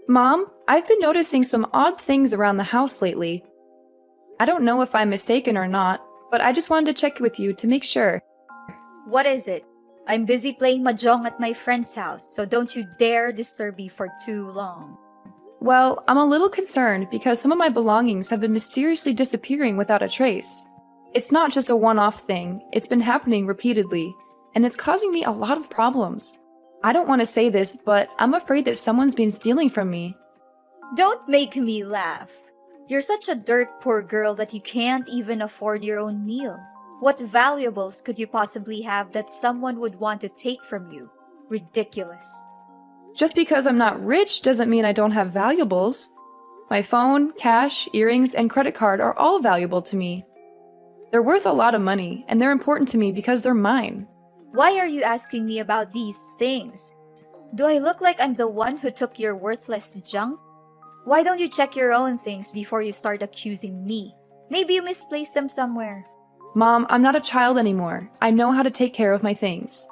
Mom, I've been noticing some odd things around the house lately. I don't know if I'm mistaken or not, but I just wanted to check with you to make sure. What is it? I'm busy playing mahjong at my friend's house, so don't you dare disturb me for too long. Well, I'm a little concerned because some of my belongings have been mysteriously disappearing without a trace. It's not just a one-off thing, it's been happening repeatedly, and it's causing me a lot of problems. I don't want to say this, but I'm afraid that someone's been stealing from me. Don't make me laugh. You're such a dirt poor girl that you can't even afford your own meal. What valuables could you possibly have that someone would want to take from you? Ridiculous. Just because I'm not rich doesn't mean I don't have valuables. My phone, cash, earrings, and credit card are all valuable to me. They're worth a lot of money, and they're important to me because they're mine. Why are you asking me about these things? Do I look like I'm the one who took your worthless junk? Why don't you check your own things before you start accusing me? Maybe you misplaced them somewhere. Mom, I'm not a child anymore. I know how to take care of my things.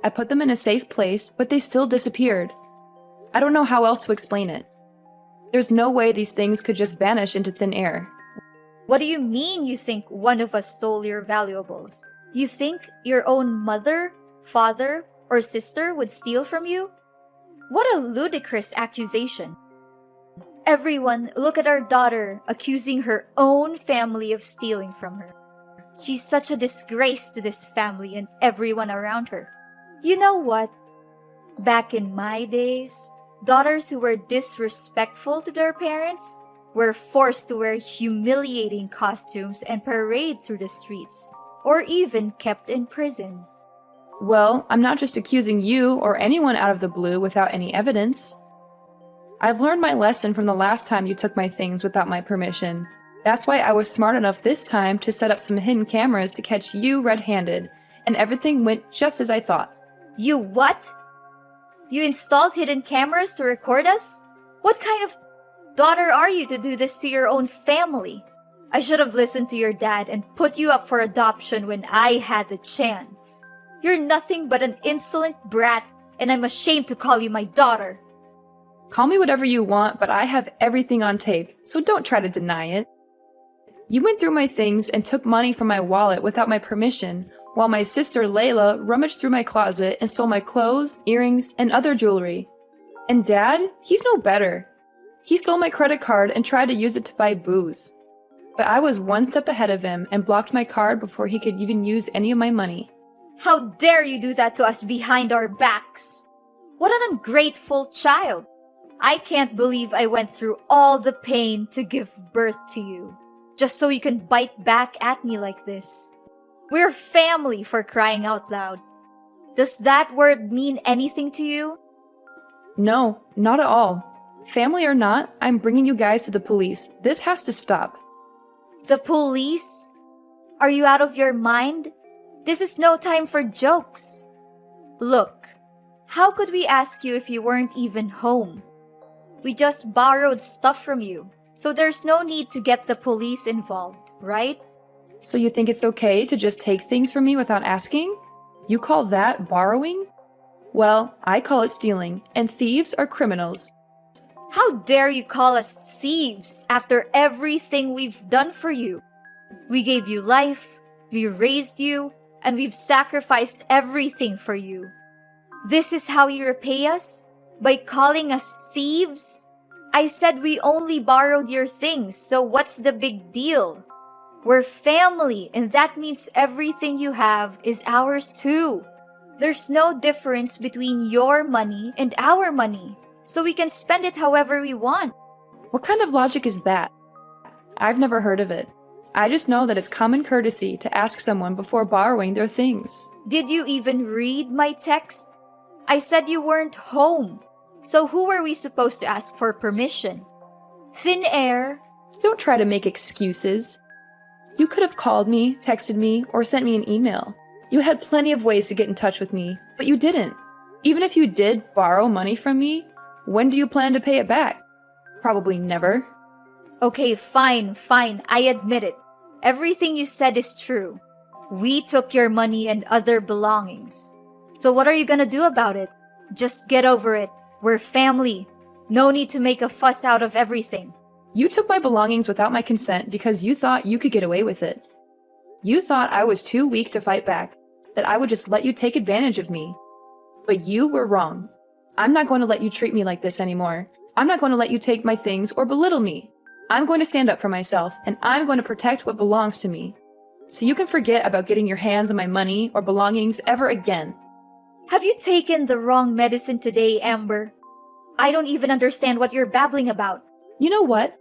I put them in a safe place, but they still disappeared. I don't know how else to explain it. There's no way these things could just vanish into thin air. What do you mean you think one of us stole your valuables? You think your own mother, father, or sister would steal from you? What a ludicrous accusation. Everyone, look at our daughter accusing her own family of stealing from her. She's such a disgrace to this family and everyone around her. You know what? Back in my days, daughters who were disrespectful to their parents were forced to wear humiliating costumes and parade through the streets, or even kept in prison. Well, I'm not just accusing you or anyone out of the blue without any evidence. I've learned my lesson from the last time you took my things without my permission. That's why I was smart enough this time to set up some hidden cameras to catch you red-handed, and everything went just as I thought. You what? You installed hidden cameras to record us? What kind of daughter are you to do this to your own family? I should have listened to your dad and put you up for adoption when I had the chance. You're nothing but an insolent brat, and I'm ashamed to call you my daughter. Call me whatever you want, but I have everything on tape, so don't try to deny it. You went through my things and took money from my wallet without my permission, while my sister Layla rummaged through my closet and stole my clothes, earrings, and other jewelry. And Dad? He's no better. He stole my credit card and tried to use it to buy booze. But I was one step ahead of him and blocked my card before he could even use any of my money. How dare you do that to us behind our backs? What an ungrateful child. I can't believe I went through all the pain to give birth to you, just so you can bite back at me like this. We're family, for crying out loud. Does that word mean anything to you? No, not at all. Family or not, I'm bringing you guys to the police. This has to stop. The police? Are you out of your mind? This is no time for jokes. Look, how could we ask you if you weren't even home? We just borrowed stuff from you, so there's no need to get the police involved, right? So you think it's okay to just take things from me without asking? You call that borrowing? Well, I call it stealing, and thieves are criminals. How dare you call us thieves after everything we've done for you? We gave you life, we raised you, and we've sacrificed everything for you. This is how you repay us? By calling us thieves? I said we only borrowed your things, so what's the big deal? We're family, and that means everything you have is ours too. There's no difference between your money and our money, so we can spend it however we want. What kind of logic is that? I've never heard of it. I just know that it's common courtesy to ask someone before borrowing their things. Did you even read my text? I said you weren't home. So who were we supposed to ask for permission? Thin air? Don't try to make excuses. You could have called me, texted me, or sent me an email. You had plenty of ways to get in touch with me, but you didn't. Even if you did borrow money from me, when do you plan to pay it back? Probably never. Okay, fine, I admit it. Everything you said is true. We took your money and other belongings. So what are you gonna do about it? Just get over it. We're family. No need to make a fuss out of everything. You took my belongings without my consent because you thought you could get away with it. You thought I was too weak to fight back, that I would just let you take advantage of me. But you were wrong. I'm not going to let you treat me like this anymore. I'm not going to let you take my things or belittle me. I'm going to stand up for myself, and I'm going to protect what belongs to me. So you can forget about getting your hands on my money or belongings ever again. Have you taken the wrong medicine today, Amber? I don't even understand what you're babbling about. You know what?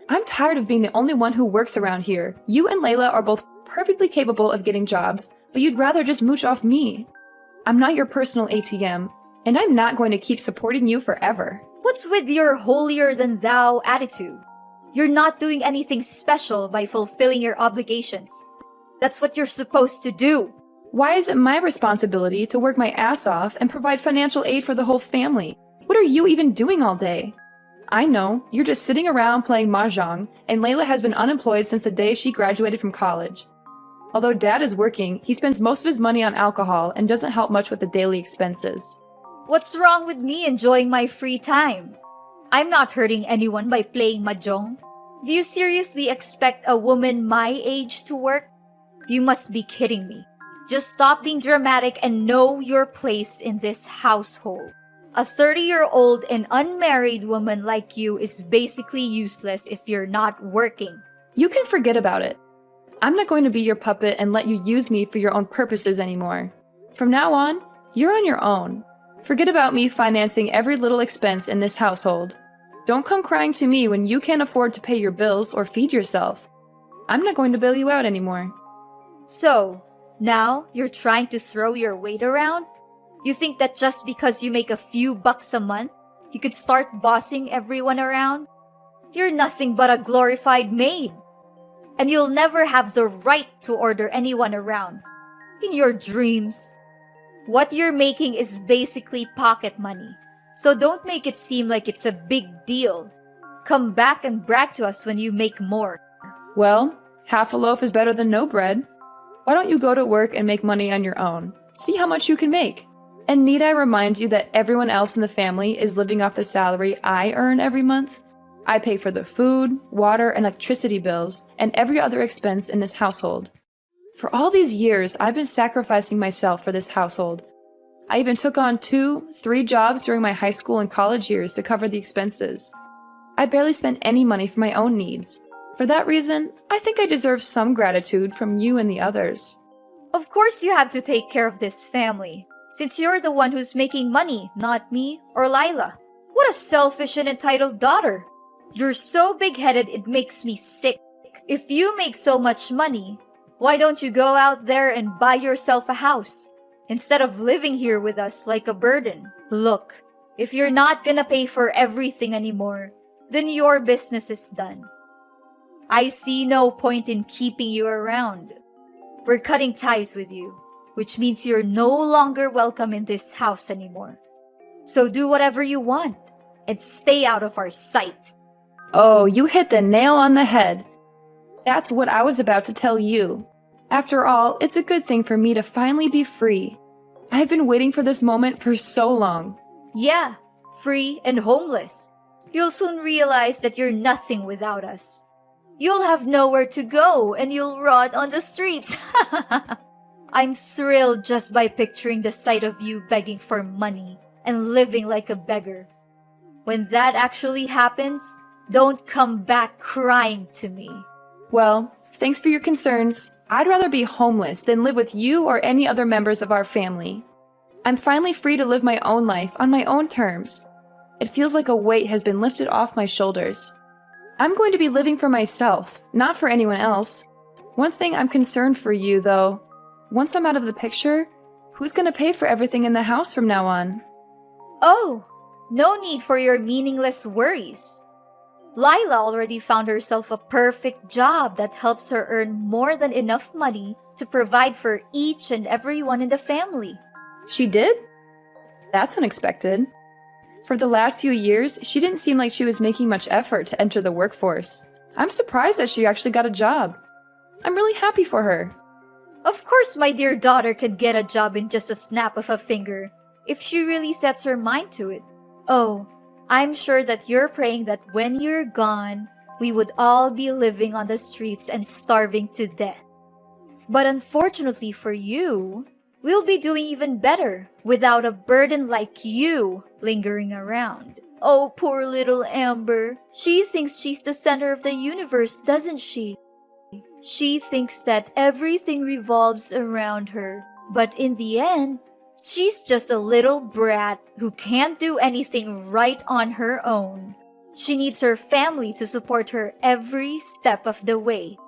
I'm tired of being the only one who works around here. You and Layla are both perfectly capable of getting jobs, but you'd rather just mooch off me. I'm not your personal ATM, and I'm not going to keep supporting you forever. What's with your holier-than-thou attitude? You're not doing anything special by fulfilling your obligations. That's what you're supposed to do. Why is it my responsibility to work my ass off and provide financial aid for the whole family? What are you even doing all day? I know, you're just sitting around playing mahjong, and Layla has been unemployed since the day she graduated from college. Although Dad is working, he spends most of his money on alcohol and doesn't help much with the daily expenses. What's wrong with me enjoying my free time? I'm not hurting anyone by playing mahjong. Do you seriously expect a woman my age to work? You must be kidding me. Just stop being dramatic and know your place in this household. A 30-year-old and unmarried woman like you is basically useless if you're not working. You can forget about it. I'm not going to be your puppet and let you use me for your own purposes anymore. From now on, you're on your own. Forget about me financing every little expense in this household. Don't come crying to me when you can't afford to pay your bills or feed yourself. I'm not going to bail you out anymore. So, now you're trying to throw your weight around? You think that just because you make a few bucks a month, you could start bossing everyone around? You're nothing but a glorified maid. And you'll never have the right to order anyone around. In your dreams. What you're making is basically pocket money. So don't make it seem like it's a big deal. Come back and brag to us when you make more. Well, half a loaf is better than no bread. Why don't you go to work and make money on your own? See how much you can make. And need I remind you that everyone else in the family is living off the salary I earn every month? I pay for the food, water, and electricity bills, and every other expense in this household. For all these years, I've been sacrificing myself for this household. I even took on 2-3 jobs during my high school and college years to cover the expenses. I barely spent any money for my own needs. For that reason, I think I deserve some gratitude from you and the others. Of course you have to take care of this family, since you're the one who's making money, not me or Lila. What a selfish and entitled daughter. You're so big-headed it makes me sick. If you make so much money, why don't you go out there and buy yourself a house, instead of living here with us like a burden? Look, if you're not gonna pay for everything anymore, then your business is done. I see no point in keeping you around. We're cutting ties with you, which means you're no longer welcome in this house anymore. So do whatever you want, and stay out of our sight. Oh, you hit the nail on the head. That's what I was about to tell you. After all, it's a good thing for me to finally be free. I've been waiting for this moment for so long. Yeah, free and homeless. You'll soon realize that you're nothing without us. You'll have nowhere to go and you'll rot on the streets. I'm thrilled just by picturing the sight of you begging for money and living like a beggar. When that actually happens, don't come back crying to me. Well, thanks for your concerns. I'd rather be homeless than live with you or any other members of our family. I'm finally free to live my own life on my own terms. It feels like a weight has been lifted off my shoulders. I'm going to be living for myself, not for anyone else. One thing I'm concerned for you, though. Once I'm out of the picture, who's going to pay for everything in the house from now on? Oh, no need for your meaningless worries. Lila already found herself a perfect job that helps her earn more than enough money to provide for each and everyone in the family. She did? That's unexpected. For the last few years, she didn't seem like she was making much effort to enter the workforce. I'm surprised that she actually got a job. I'm really happy for her. Of course my dear daughter could get a job in just a snap of a finger, if she really sets her mind to it. Oh, I'm sure that you're praying that when you're gone, we would all be living on the streets and starving to death. But unfortunately for you, we'll be doing even better without a burden like you lingering around. Oh, poor little Amber. She thinks she's the center of the universe, doesn't she? She thinks that everything revolves around her. But in the end, she's just a little brat who can't do anything right on her own. She needs her family to support her every step of the way.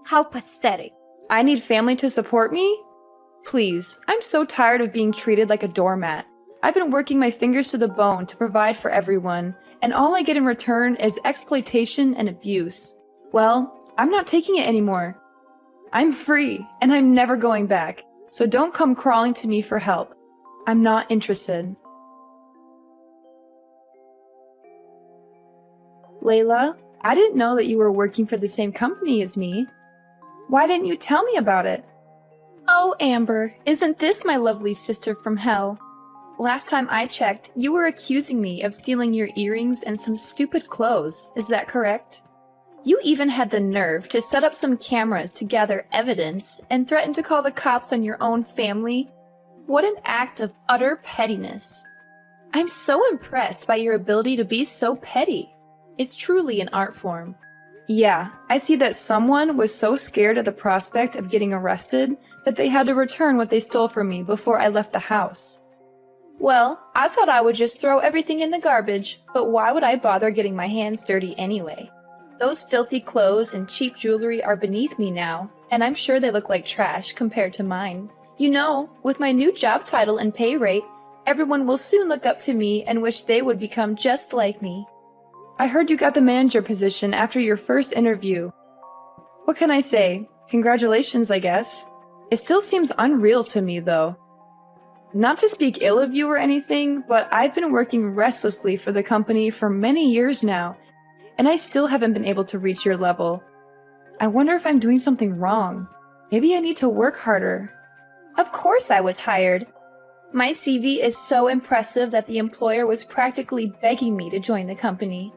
How pathetic. I need family to support me? Please, I'm so tired of being treated like a doormat. I've been working my fingers to the bone to provide for everyone, and all I get in return is exploitation and abuse. Well, I'm not taking it anymore. I'm free, and I'm never going back, so don't come crawling to me for help. I'm not interested. Layla, I didn't know that you were working for the same company as me. Why didn't you tell me about it? Oh, Amber, isn't this my lovely sister from hell? Last time I checked, you were accusing me of stealing your earrings and some stupid clothes. Is that correct? You even had the nerve to set up some cameras to gather evidence and threaten to call the cops on your own family? What an act of utter pettiness. I'm so impressed by your ability to be so petty. It's truly an art form. Yeah, I see that someone was so scared of the prospect of getting arrested that they had to return what they stole from me before I left the house. Well, I thought I would just throw everything in the garbage, but why would I bother getting my hands dirty anyway? Those filthy clothes and cheap jewelry are beneath me now, and I'm sure they look like trash compared to mine. You know, with my new job title and pay rate, everyone will soon look up to me and wish they would become just like me. I heard you got the manager position after your first interview. What can I say? Congratulations, I guess. It still seems unreal to me, though. Not to speak ill of you or anything, but I've been working restlessly for the company for many years now, and I still haven't been able to reach your level. I wonder if I'm doing something wrong. Maybe I need to work harder. Of course I was hired. My CV is so impressive that the employer was practically begging me to join the company.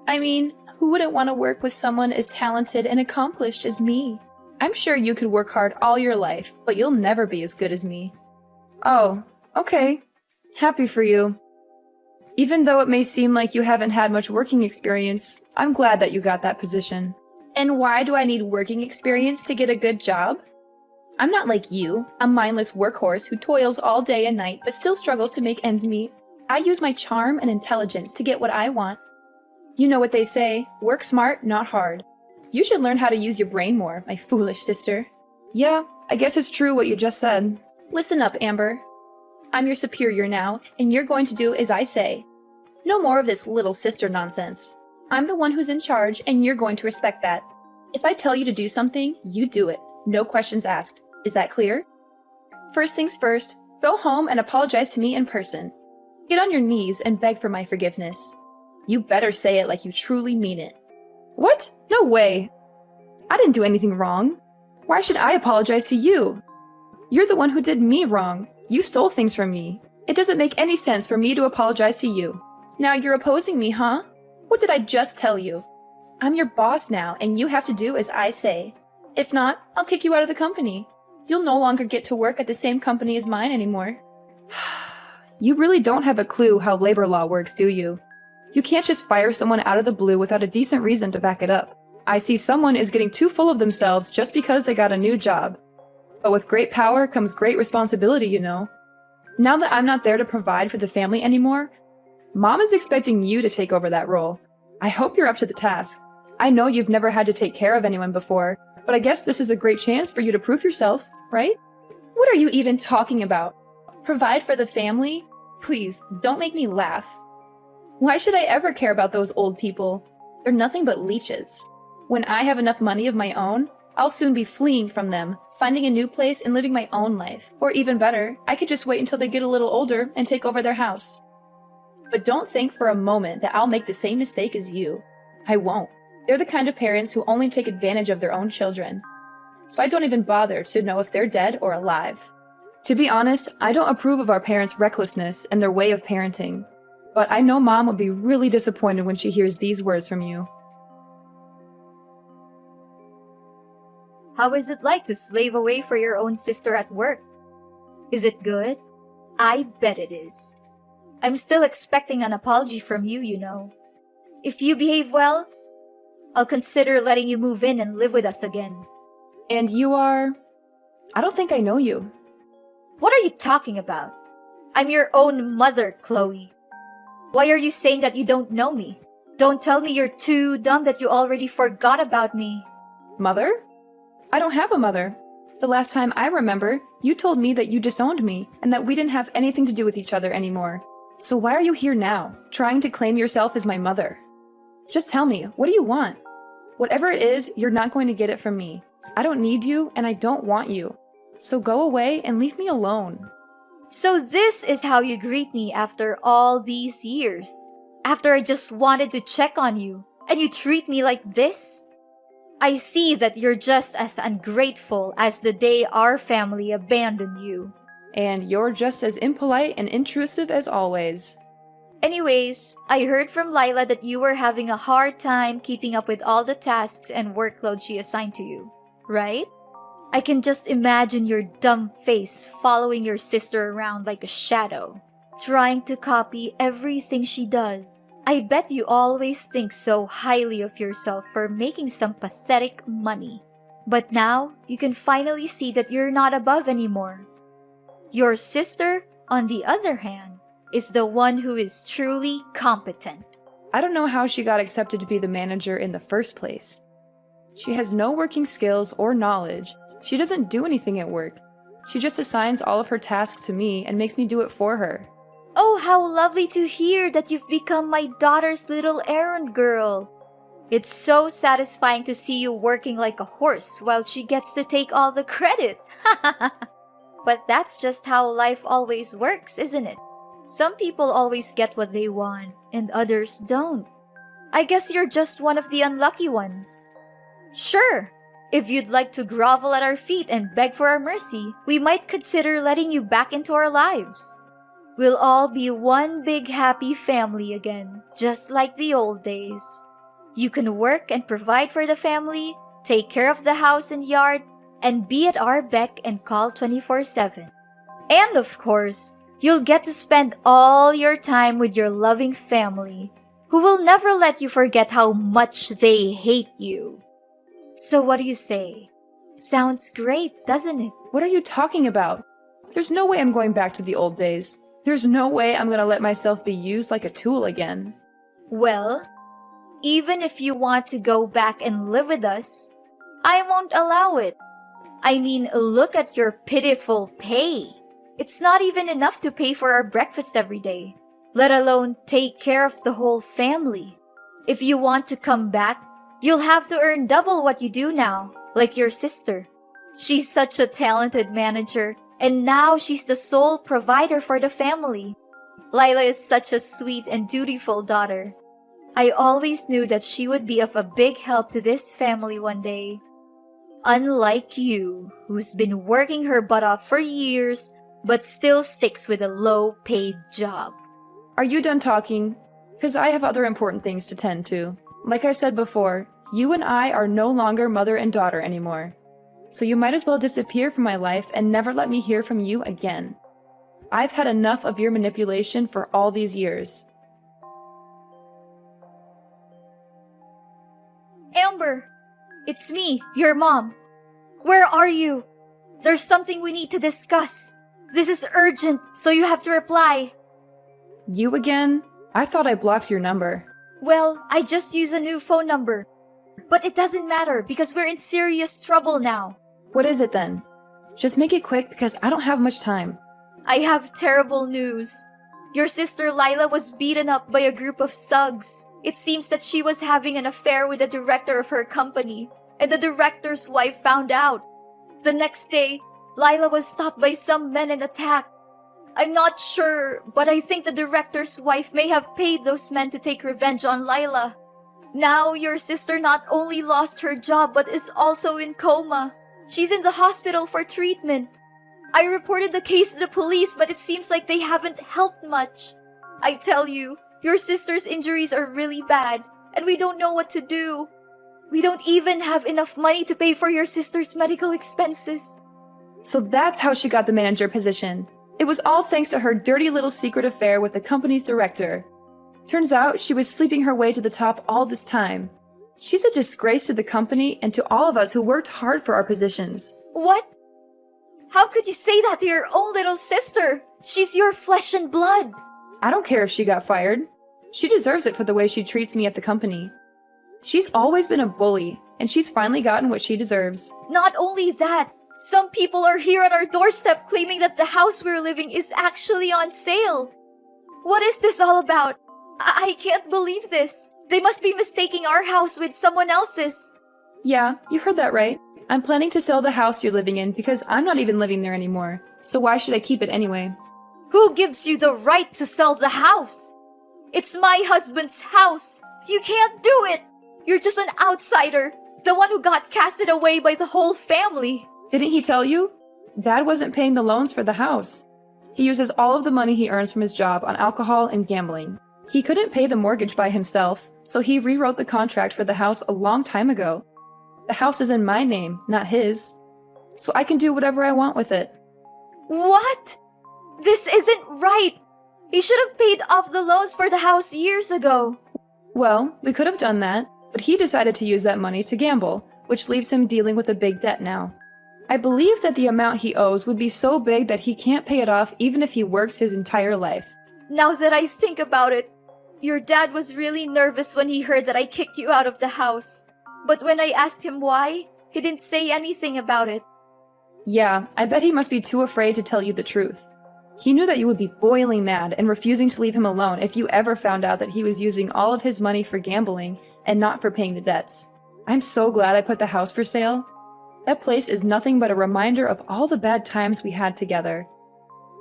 I mean, who wouldn't want to work with someone as talented and accomplished as me? I'm sure you could work hard all your life, but you'll never be as good as me. Oh, okay. Happy for you. Even though it may seem like you haven't had much working experience, I'm glad that you got that position. And why do I need working experience to get a good job? I'm not like you, a mindless workhorse who toils all day and night but still struggles to make ends meet. I use my charm and intelligence to get what I want. You know what they say, work smart, not hard. You should learn how to use your brain more, my foolish sister. Yeah, I guess it's true what you just said. Listen up, Amber. I'm your superior now, and you're going to do as I say. No more of this little sister nonsense. I'm the one who's in charge, and you're going to respect that. If I tell you to do something, you do it. No questions asked. Is that clear? First things first, go home and apologize to me in person. Get on your knees and beg for my forgiveness. You better say it like you truly mean it. What? No way. I didn't do anything wrong. Why should I apologize to you? You're the one who did me wrong. You stole things from me. It doesn't make any sense for me to apologize to you. Now you're opposing me, huh? What did I just tell you? I'm your boss now, and you have to do as I say. If not, I'll kick you out of the company. You'll no longer get to work at the same company as mine anymore. You really don't have a clue how labor law works, do you? You can't just fire someone out of the blue without a decent reason to back it up. I see someone is getting too full of themselves just because they got a new job. But with great power comes great responsibility, you know. Now that I'm not there to provide for the family anymore, Mom is expecting you to take over that role. I hope you're up to the task. I know you've never had to take care of anyone before, but I guess this is a great chance for you to prove yourself, right? What are you even talking about? Provide for the family? Please, don't make me laugh. Why should I ever care about those old people? They're nothing but leeches. When I have enough money of my own, I'll soon be fleeing from them, finding a new place and living my own life. Or even better, I could just wait until they get a little older and take over their house. But don't think for a moment that I'll make the same mistake as you. I won't. They're the kind of parents who only take advantage of their own children. So I don't even bother to know if they're dead or alive. To be honest, I don't approve of our parents' recklessness and their way of parenting. But I know Mom would be really disappointed when she hears these words from you. How is it like to slave away for your own sister at work? Is it good? I bet it is. I'm still expecting an apology from you, you know. If you behave well, I'll consider letting you move in and live with us again. And you are... I don't think I know you. What are you talking about? I'm your own mother, Chloe. Why are you saying that you don't know me? Don't tell me you're too dumb that you already forgot about me. Mother? I don't have a mother. The last time I remember, you told me that you disowned me and that we didn't have anything to do with each other anymore. So why are you here now, trying to claim yourself as my mother? Just tell me, what do you want? Whatever it is, you're not going to get it from me. I don't need you and I don't want you. So go away and leave me alone. So this is how you greet me after all these years? After I just wanted to check on you, and you treat me like this? I see that you're just as ungrateful as the day our family abandoned you. And you're just as impolite and intrusive as always. Anyways, I heard from Lila that you were having a hard time keeping up with all the tasks and workload she assigned to you, right? I can just imagine your dumb face following your sister around like a shadow, trying to copy everything she does. I bet you always think so highly of yourself for making some pathetic money. But now, you can finally see that you're not above anymore. Your sister, on the other hand, is the one who is truly competent. I don't know how she got accepted to be the manager in the first place. She has no working skills or knowledge. She doesn't do anything at work. She just assigns all of her tasks to me and makes me do it for her. Oh, how lovely to hear that you've become my daughter's little errand girl. It's so satisfying to see you working like a horse while she gets to take all the credit. But that's just how life always works, isn't it? Some people always get what they want, and others don't. I guess you're just one of the unlucky ones. Sure, if you'd like to grovel at our feet and beg for our mercy, we might consider letting you back into our lives. We'll all be one big happy family again, just like the old days. You can work and provide for the family, take care of the house and yard, and be at our beck and call 24/7. And of course, you'll get to spend all your time with your loving family, who will never let you forget how much they hate you. So what do you say? Sounds great, doesn't it? What are you talking about? There's no way I'm going back to the old days. There's no way I'm gonna let myself be used like a tool again. Well, even if you want to go back and live with us, I won't allow it. I mean, look at your pitiful pay. It's not even enough to pay for our breakfast every day, let alone take care of the whole family. If you want to come back, you'll have to earn double what you do now, like your sister. She's such a talented manager, and now she's the sole provider for the family. Lila is such a sweet and dutiful daughter. I always knew that she would be of a big help to this family one day. Unlike you, who's been working her butt off for years, but still sticks with a low-paid job. Are you done talking? Because I have other important things to tend to. Like I said before, you and I are no longer mother and daughter anymore. So you might as well disappear from my life and never let me hear from you again. I've had enough of your manipulation for all these years. Amber! It's me, your mom. Where are you? There's something we need to discuss. This is urgent, so you have to reply. You again? I thought I blocked your number. Well, I just used a new phone number. But it doesn't matter because we're in serious trouble now. What is it then? Just make it quick because I don't have much time. I have terrible news. Your sister Lila was beaten up by a group of thugs. It seems that she was having an affair with the director of her company, and the director's wife found out. The next day, Lila was stopped by some men and attacked. I'm not sure, but I think the director's wife may have paid those men to take revenge on Lila. Now your sister not only lost her job but is also in coma. She's in the hospital for treatment. I reported the case to the police, but it seems like they haven't helped much. I tell you, Your sister's injuries are really bad, and we don't know what to do. We don't even have enough money to pay for your sister's medical expenses. So that's how she got the manager position. It was all thanks to her dirty little secret affair with the company's director. Turns out she was sleeping her way to the top all this time. She's a disgrace to the company and to all of us who worked hard for our positions. What? How could you say that to your own little sister? She's your flesh and blood. I don't care if she got fired. She deserves it for the way she treats me at the company. She's always been a bully, and she's finally gotten what she deserves. Not only that, some people are here at our doorstep claiming that the house we're living is actually on sale. What is this all about? I can't believe this. They must be mistaking our house with someone else's. Yeah, you heard that right. I'm planning to sell the house you're living in because I'm not even living there anymore. So why should I keep it anyway? Who gives you the right to sell the house? It's my husband's house. You can't do it. You're just an outsider, the one who got casted away by the whole family. Didn't he tell you? Dad wasn't paying the loans for the house. He uses all of the money he earns from his job on alcohol and gambling. He couldn't pay the mortgage by himself, so he rewrote the contract for the house a long time ago. The house is in my name, not his. So I can do whatever I want with it. What? This isn't right. He should have paid off the loans for the house years ago. Well, we could have done that, but he decided to use that money to gamble, which leaves him dealing with a big debt now. I believe that the amount he owes would be so big that he can't pay it off even if he works his entire life. Now that I think about it, your dad was really nervous when he heard that I kicked you out of the house. But when I asked him why, he didn't say anything about it. Yeah, I bet he must be too afraid to tell you the truth. He knew that you would be boiling mad and refusing to leave him alone if you ever found out that he was using all of his money for gambling and not for paying the debts. I'm so glad I put the house for sale. That place is nothing but a reminder of all the bad times we had together.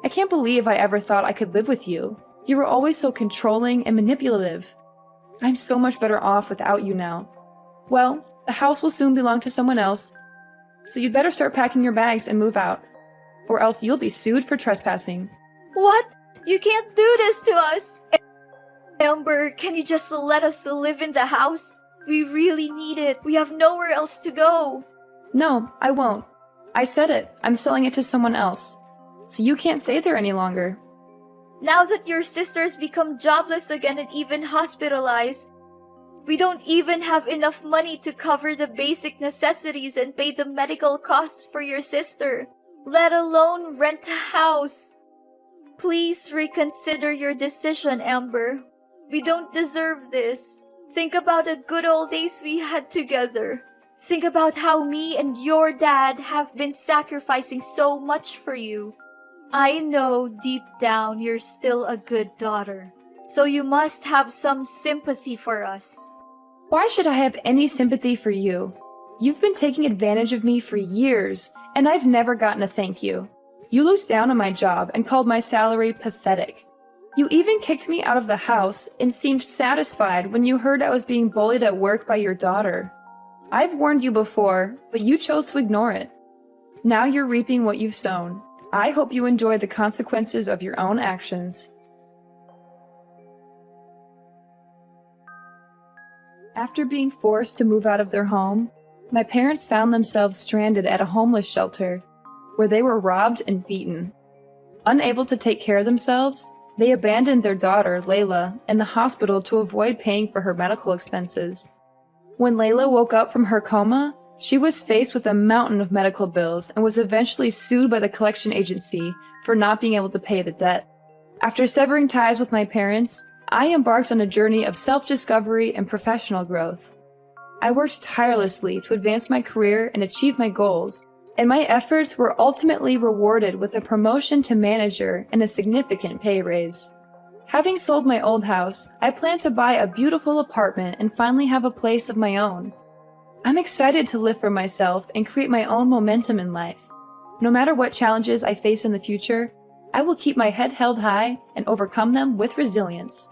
I can't believe I ever thought I could live with you. You were always so controlling and manipulative. I'm so much better off without you now. Well, the house will soon belong to someone else, so you'd better start packing your bags and move out, or else you'll be sued for trespassing. What? You can't do this to us! Amber, can you just let us live in the house? We really need it. We have nowhere else to go. No, I won't. I said it. I'm selling it to someone else. So you can't stay there any longer. Now that your sister's become jobless again and even hospitalized, we don't even have enough money to cover the basic necessities and pay the medical costs for your sister, let alone rent a house. Please reconsider your decision, Amber. We don't deserve this. Think about the good old days we had together. Think about how me and your dad have been sacrificing so much for you. I know deep down you're still a good daughter, so you must have some sympathy for us. Why should I have any sympathy for you? You've been taking advantage of me for years, and I've never gotten a thank you. You looked down on my job and called my salary pathetic. You even kicked me out of the house and seemed satisfied when you heard I was being bullied at work by your daughter. I've warned you before, but you chose to ignore it. Now you're reaping what you've sown. I hope you enjoy the consequences of your own actions. After being forced to move out of their home, my parents found themselves stranded at a homeless shelter, where they were robbed and beaten. Unable to take care of themselves, they abandoned their daughter, Layla, in the hospital to avoid paying for her medical expenses. When Layla woke up from her coma, she was faced with a mountain of medical bills and was eventually sued by the collection agency for not being able to pay the debt. After severing ties with my parents, I embarked on a journey of self-discovery and professional growth. I worked tirelessly to advance my career and achieve my goals, and my efforts were ultimately rewarded with a promotion to manager and a significant pay raise. Having sold my old house, I plan to buy a beautiful apartment and finally have a place of my own. I'm excited to live for myself and create my own momentum in life. No matter what challenges I face in the future, I will keep my head held high and overcome them with resilience.